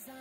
Yeah,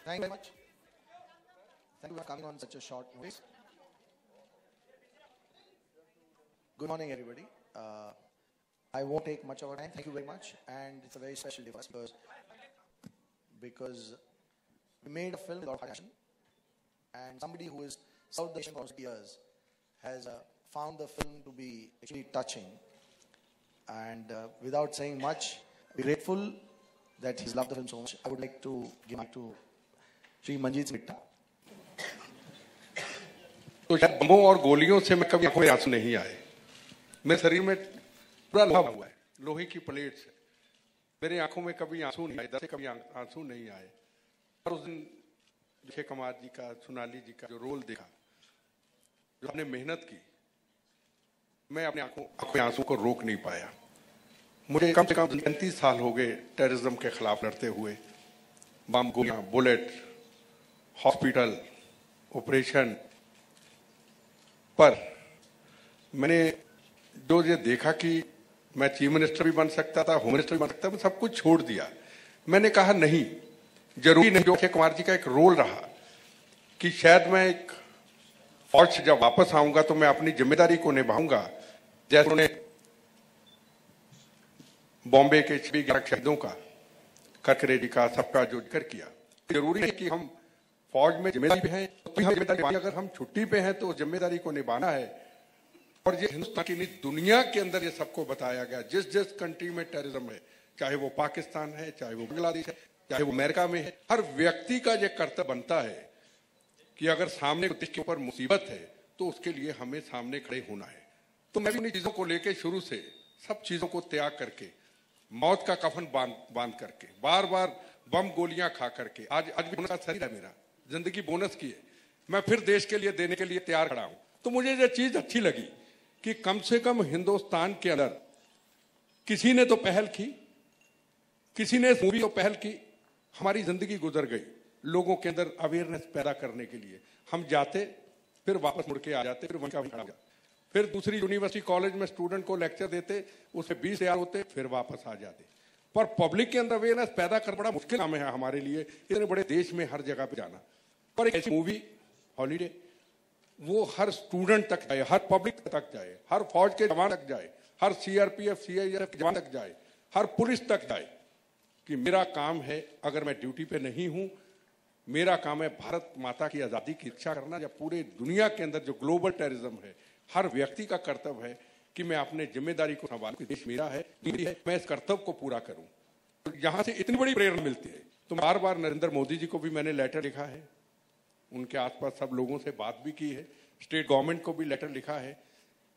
thank you very much. Thank you for coming on such a short notice. Good morning, everybody. I won't take much of our time. Thank you very much. And it's a very special day for us because we made a film with a lot of passion. And somebody who has served the nation for almost years has found the film to be actually touching. And without saying much, we're grateful that he's loved the film so much. I would like to give back to Shri Manjeet Singh Bitta. तो शायद बमों और गोलियों से मैं कभी आंखों में आंसू नहीं आए। मेरे शरीर में पूरा लोहा हुआ है, लोहे की प्लेट से। मेरे आंखों में कभी आंसू नहीं आए, दर से कभी आंसू नहीं आए। और उस दिन अक्षय कुमार जी का, सोनाली जी का जो रोल देखा, जो हमने मेहनत की, मैं अपने आंखों में आंसू को रोक नहीं पाया। मुझे कम से कम 35 साल हो गए टेररिज्म के खिलाफ लड़ते हुए। बम, गोलियां, बुलेट, हॉस्पिटल, ऑपरेशन, पर मैंने जो ये देखा कि मैं चीफ मिनिस्टर भी बन सकता था, होम मिनिस्टर भी बन सकता था, मैं सब कुछ छोड़ दिया। मैंने कहा नहीं, जरूरी नहीं। जो अक्षय कुमार जी का एक रोल रहा कि शायद मैं एक फौज से जब वापस आऊंगा तो मैं अपनी जिम्मेदारी को निभाऊंगा, जैसे उन्होंने बॉम्बे के 11 शहीदों का, करकरे जी का, सबका जो जिक्र किया। जरूरी है कि हम फौज में जिम्मेदारी पे हैं, तो हम जिम्मेदारी, अगर हम छुट्टी पे हैं तो जिम्मेदारी को निभाना है। और ये हिंदुस्तान की नहीं, दुनिया के अंदर ये सबको बताया गया, जिस जिस कंट्री में टेररिज्म है, चाहे वो पाकिस्तान है, चाहे वो बांग्लादेश है, चाहे वो अमेरिका में है, हर व्यक्ति का ये कर्तव्य बनता है कि अगर सामने देश के ऊपर मुसीबत है तो उसके लिए हमें सामने खड़े होना है। तो मैं भी उन चीजों को लेकर शुरू से सब चीजों को त्याग करके, मौत का कफन बांध करके, बार बार बम गोलियां खा करके, आज भी बोनस शरीर है, मेरा जिंदगी बोनस की है, मैं फिर देश के लिए देने के लिए तैयार खड़ा हूं। तो मुझे ये चीज अच्छी लगी कि कम से कम हिंदुस्तान के अंदर किसी ने तो पहल की, किसी ने मूवी तो पहल की। हमारी जिंदगी गुजर गई, लोगों के अंदर अवेयरनेस पैदा करने के लिए हम जाते, फिर वापस मुड़ के आ जाते, फिर वहीं का खड़ा हो जाते, फिर दूसरी यूनिवर्सिटी कॉलेज में स्टूडेंट को लेक्चर देते, उससे 20 तैयार होते, फिर वापस आ जाते। पर पब्लिक के अंदर अवेयरनेस पैदा करना बड़ा मुश्किल काम है हमारे लिए, इतने बड़े देश में हर जगह पे जाना। पर एक ऐसी मूवी हॉलीडे, वो हर स्टूडेंट तक जाए, हर पब्लिक तक जाए, हर फौज के जवान तक जाए, हर सीआरपीएफ सीआईएफ के जवान तक जाए, हर पुलिस तक जाए कि मेरा काम है, अगर मैं ड्यूटी पे नहीं हूं, मेरा काम है भारत माता की आजादी की रक्षा करना। या पूरे दुनिया के अंदर जो ग्लोबल टेररिज्म है, हर व्यक्ति का कर्तव्य है कि मैं अपने जिम्मेदारी को संभालूं, देश मेरा है, मैं इस कर्तव्य को पूरा करूं। तो यहां से इतनी बड़ी प्रेरणा मिलती है। तो बार बार नरेंद्र मोदी जी को भी मैंने लेटर लिखा है, उनके आसपास सब लोगों से बात भी की है, स्टेट गवर्नमेंट को भी लेटर लिखा है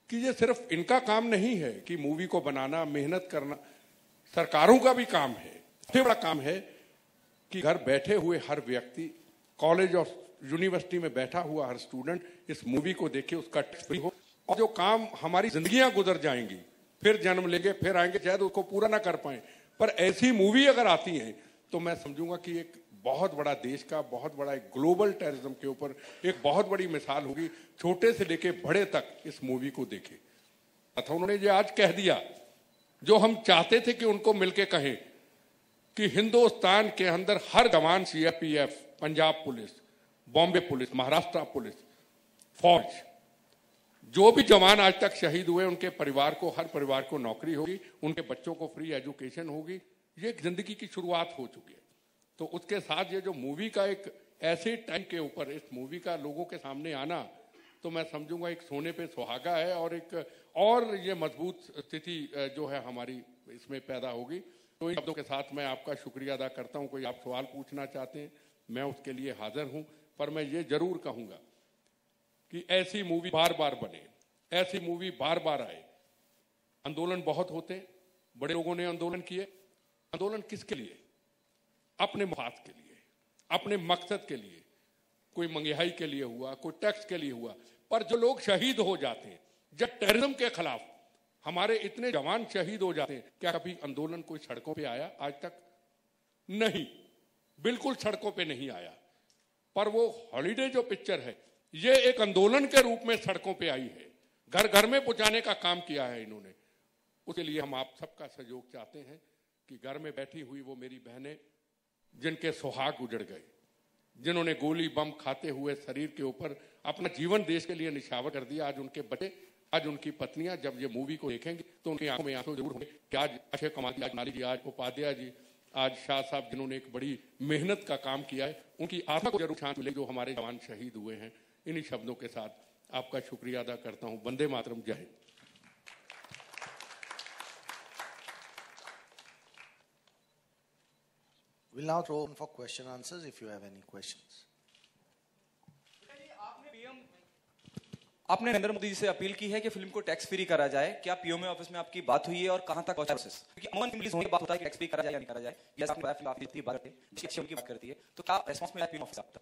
कि ये सिर्फ इनका काम नहीं है कि मूवी को बनाना, मेहनत करना, सरकारों का भी काम है। सबसे बड़ा काम है कि घर बैठे हुए हर व्यक्ति, कॉलेज और यूनिवर्सिटी में बैठा हुआ हर स्टूडेंट इस मूवी को देखे, उसका टेस्ट फ्री हो। और जो काम हमारी जिंदगियां गुजर जाएंगी, फिर जन्म लेंगे, फिर आएंगे, शायद उसको पूरा ना कर पाए, पर ऐसी मूवी अगर आती है तो मैं समझूंगा कि एक बहुत बड़ा देश का, बहुत बड़ा एक ग्लोबल टेररिज्म के ऊपर एक बहुत बड़ी मिसाल होगी। छोटे से लेके बड़े तक इस मूवी को देखे। अतः उन्होंने ये आज कह दिया जो हम चाहते थे कि उनको मिलके कहें कि हिंदुस्तान के अंदर हर जवान, CRPF, Punjab police, Bombay police, Maharashtra police, फौज, जो भी जवान आज तक शहीद हुए, उनके परिवार को, हर परिवार को नौकरी होगी, उनके बच्चों को फ्री एजुकेशन होगी। ये एक जिंदगी की शुरुआत हो चुकी है। तो उसके साथ ये जो मूवी का एक ऐसे टाइम के ऊपर इस मूवी का लोगों के सामने आना, तो मैं समझूंगा एक सोने पे सुहागा है और एक और ये मजबूत स्थिति जो है हमारी इसमें पैदा होगी। तो इन शब्दों के साथ मैं आपका शुक्रिया अदा करता हूं। कोई आप सवाल पूछना चाहते हैं, मैं उसके लिए हाजिर हूं, पर मैं ये जरूर कहूंगा कि ऐसी मूवी बार बार बने, ऐसी मूवी बार बार आए। आंदोलन बहुत होते, बड़े लोगों ने आंदोलन किए। आंदोलन किसके लिए? अपने मफाद के लिए, अपने मकसद के लिए। कोई महंगाई के लिए हुआ, कोई टैक्स के लिए हुआ, पर जो लोग शहीद हो जाते हैं, जब टेररिज्म के खिलाफ हमारे इतने जवान शहीद हो जाते हैं, क्या कभी आंदोलन कोई सड़कों पे आया आज तक? नहीं। बिल्कुल सड़कों पे नहीं आया, पर वो हॉलीडे जो पिक्चर है ये एक आंदोलन के रूप में सड़कों पे आई है, घर घर में पहुंचाने का काम किया है इन्होंने। उसके लिए हम आप सबका सहयोग चाहते हैं कि घर में बैठी हुई वो मेरी बहनें जिनके सुहाग उजड़ गए, जिन्होंने गोली बम खाते हुए शरीर के ऊपर अपना जीवन देश के लिए निछावर कर दिया, आज उनके बच्चे, आज उनकी पत्नियां जब ये मूवी को देखेंगे तो उनकी आंखों में आंसू जरूर होंगे कि आज अक्षय कुमार जी, आज नारी जी, आज उपाध्याय जी, आज शाह साहब जिन्होंने एक बड़ी मेहनत का काम किया है, उनकी आत्मा को जरूर शांति मिले जो हमारे जवान शहीद हुए हैं। इन्हीं शब्दों के साथ आपका शुक्रिया अदा करता हूं। वंदे मातरम, जय Hind. We'll now throw open for question answers if you have any questions. आपने नरेंद्र मोदी जी से अपील की है कि फिल्म को टैक्स फ्री करा जाए, क्या पीओएमए ऑफिस में आपकी बात हुई है और कहां तक पहुंचा प्रोसेस? क्योंकि अमूमन फिल्म रिलीज होने के बाद होता है कि टैक्स फ्री करा जाए या नहीं करा जाए, या आपने फिल्म आप जितनी बात अच्छी उनकी बात करती है, तो क्या रेस्पॉन्स मिला पीओएमए ऑफिस आप तक?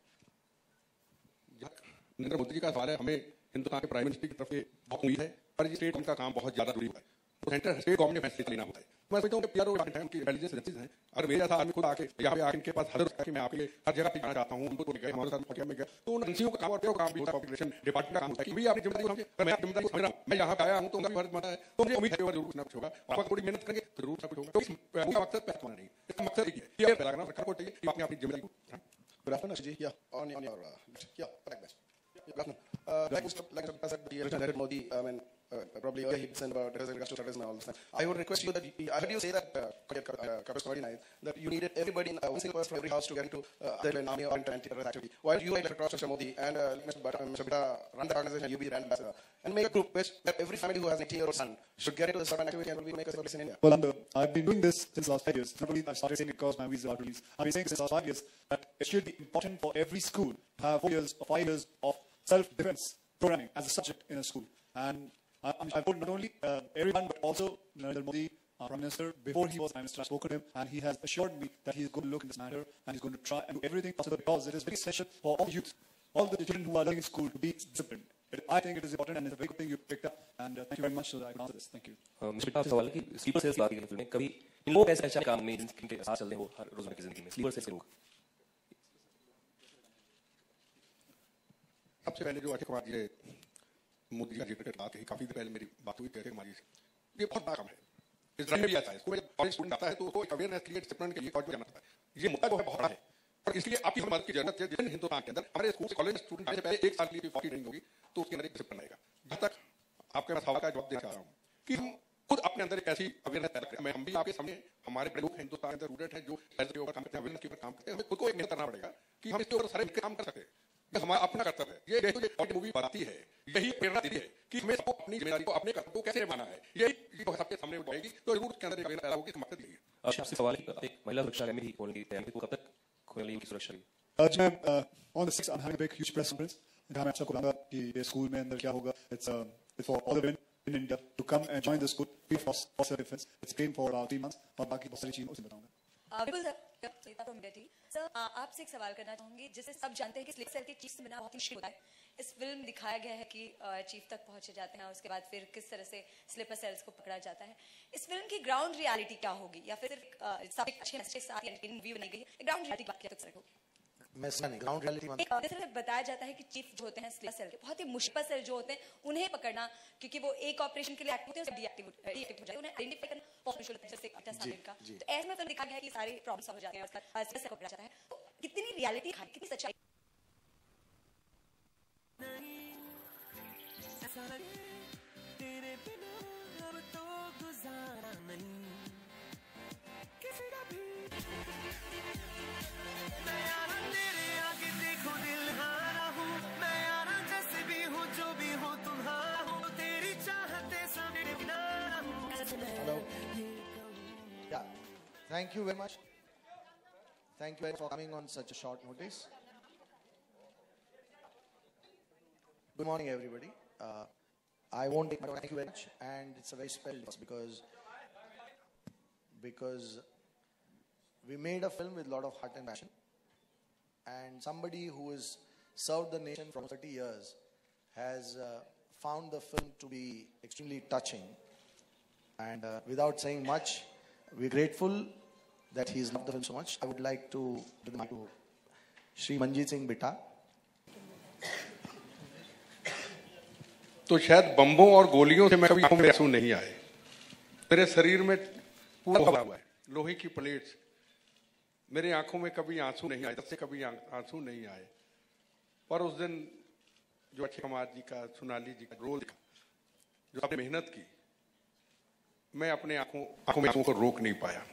नरेंद्र मोदी जी का सवाल है, हमें हिंदुस्तान के प्राइम मिनिस्टर की तरफ से बहुत उम्मीद है, पर ये स्टेट का काम बहुत ज्यादा जरूरी है, तो सेंटर स्टेट गवर्नमेंट ने फैसले लेना होता है। मैं समझता हूँ कि पीआरओ उनकी इंटेलिजेंस एजेंसीज हैं, और मेरे जैसा आदमी खुद आके यहाँ पे आके इनके पास हर कि मैं आपके लिए हर जगह पे जाना चाहता हूँ, उनको गए हमारे साथ में गया, तो उन एजेंसियों का काम और पीआरओ काम भी होता है, पॉपुलेशन डिपार्टमेंट का काम होता है कि भैया अपनी जिम्मेदारी समझे, पर मैं अपनी जिम्मेदारी समझ रहा हूँ, मैं यहाँ पे आया हूँ तो उनका भी फर्ज बनता है, तो मुझे उम्मीद है जरूर कुछ ना कुछ होगा, आप थोड़ी मेहनत करेंगे तो जरूर कुछ होगा। तो इसका मकसद पैसा कमाना नहीं, इसका मकसद एक ही है कि सरकार को चाहिए कि आपने अपनी जिम्मेदारी को। Good afternoon, Ashiji. Yeah, on your yeah, correct. Good afternoon. Like I said, the President Modi, probably earlier he said about regards to terrorism and all this. I would request you that I heard you say that that you needed everybody in one single person from every house to get into the army or into anti-terrorist activity. Why do you like Mr. Modi and Mr. Bita run the organization and you be the ambassador and make a group which that every family who has an 18-year-old son should get into this certain activity and will make a place in India? Well, I've been doing this since last 5 years. Not only I've started saying it because my visa are released. I've been saying since last 5 years that it should be important for every school to have 4 years or 5 years of self-defense programming as a subject in a school. And I've told not only everyone, but also Narendra Modi, our Prime Minister, before he was Prime Minister, I spoke to him, and he has assured me that he is going to look in this matter, and he's going to try and do everything possible, because it is very essential for all the youth, all the children who are learning in school, to be disciplined. I think it is important, and it's a very good thing you picked up, and thank you very much so that I can answer this. Thank you. Mister आप सवाल है कि sleeper cells बात की film में कभी इन लोग ऐसे अच्छा काम में जिनके साथ चल रहे हो हर रोजमर्रा की जिंदगी में स्लीपर सेल्स के लोग। सबसे पहले जो अक्षय कुमार जी मोदी का जिक्र करता है, काफी देर पहले मेरी बात हुई अक्षय कुमार जी से, ये बहुत बड़ा काम है। इस ड्राइव में भी आता है, स्कूल में कॉलेज स्टूडेंट आता है तो उसको अवेयरनेस क्रिएट डिसिप्लिन के लिए कॉलेज में जाना पड़ता है। ये मुद्दा जो है बहुत बड़ा है, और इसलिए आपकी मदद की जरूरत है। जिन हिंदुस्तान के अंदर हमारे स्कूल से कॉलेज स्टूडेंट आने से पहले 1 साल के लिए 40 ट्रेनिंग होगी, तो उसके अंदर एक डिसिप्लिन आएगा। जहां तक आपके सवाल का जवाब देना चाह रहा हूँ कि हम खुद अपने अंदर एक ऐसी अवेयरनेस पैदा करें। हम भी आपके सामने हमारे बड़े लोग हिंदुस्तान के अंदर रूटेड हैं जो हेल्थ के ऊपर काम करते हैं, अवेयरनेस के ऊपर काम करते हैं, हमें खुद को एक मेहनत करना पड़ेगा कि हम इसके ऊपर सारे मिलकर काम कर सकते हैं। हमारा अपना कर्तव्य है। ये जो मूवी बताती है, यही प्रेरणा देती है कि हमें सबको अपनी जिम्मेदारी को, अपने कर्तव्य को कैसे निभाना है। यही जो सबके सामने उठाएगी तो जरूर उसके अंदर एक अवेयरनेस पैदा होगी। मकसद यही है। आपसे सवाल है, एक महिला सुरक्षा अकेडमी खोलने की तैयारी, कब तक खोलेंगे उनकी सुरक्षा की? On the 6th, I'm having a big, huge press conference. जहाँ मैं आप सबको बताऊंगा कि ये स्कूल में अंदर क्या होगा. It's for all the women in India to come and join the school free for self-defense. It's trained for 3 months और बाकी बहुत सारी चीजें उसे बताऊंगा. बिल्कुल सर, आपसे एक सवाल करना चाहूंगी, जिसे सब जानते हैं कि स्लीपर सेल की चीफ से बिना बहुत मुश्किल होता है। इस फिल्म में दिखाया गया है कि चीफ तक पहुंचे जाते हैं, उसके बाद फिर किस तरह से स्लीपर सेल्स को पकड़ा जाता है। इस फिल्म की ग्राउंड रियलिटी क्या होगी, या फिर सिर्फ एक अच्छे मैसेज के साथ मूवी बनाई गई है? ग्राउंड रियलिटी बात क्या होगी? मैं समझ नहीं, ग्राउंड रियलिटी जैसे बताया जाता है कि चीफ जो होते हैं स्लीपर सेल के, बहुत ही मुश्किल सेल जो होते हैं, उन्हें पकड़ना, क्योंकि वो एक ऑपरेशन के लिए एक्टिव होते हैं, डीएक्टिव हो जाते हैं, उन्हें आइडेंटिफाई करना बहुत मुश्किल होता है। जैसे का तो ऐसे में फिल्म दिखा गया है कि सारे प्रॉब्लम्स हो जाते हैं, उसका स्लीपर सेल को पकड़ा जाता है। तो कितनी रियलिटी है, कितनी सच्चाई? Hello. Yeah. Thank you very much. Thank you for coming on such a short notice. Good morning, everybody. I won't take my time. Thank you very much. And it's a very special because we made a film with a lot of heart and passion. And somebody who has served the nation for 30 years has found the film to be extremely touching. And without saying much, we're grateful that he's loved the film so much. I would like to give the mic to Shri Manjeet Singh Bitta. तो शायद बम्बों और गोलियों से मैं कभी आंखों में आंसू नहीं आए। मेरे शरीर में पूरा भरा हुआ है लोहे की प्लेट्स, मेरे आंखों में कभी आंसू नहीं आए, तब से कभी आंसू नहीं आए। पर उस दिन जो अक्षय कुमार जी का, सोनाली जी का रोल दिखा, जो आपने मेहनत की, मैं अपने आंखों में आंसुओं को रोक नहीं पाया।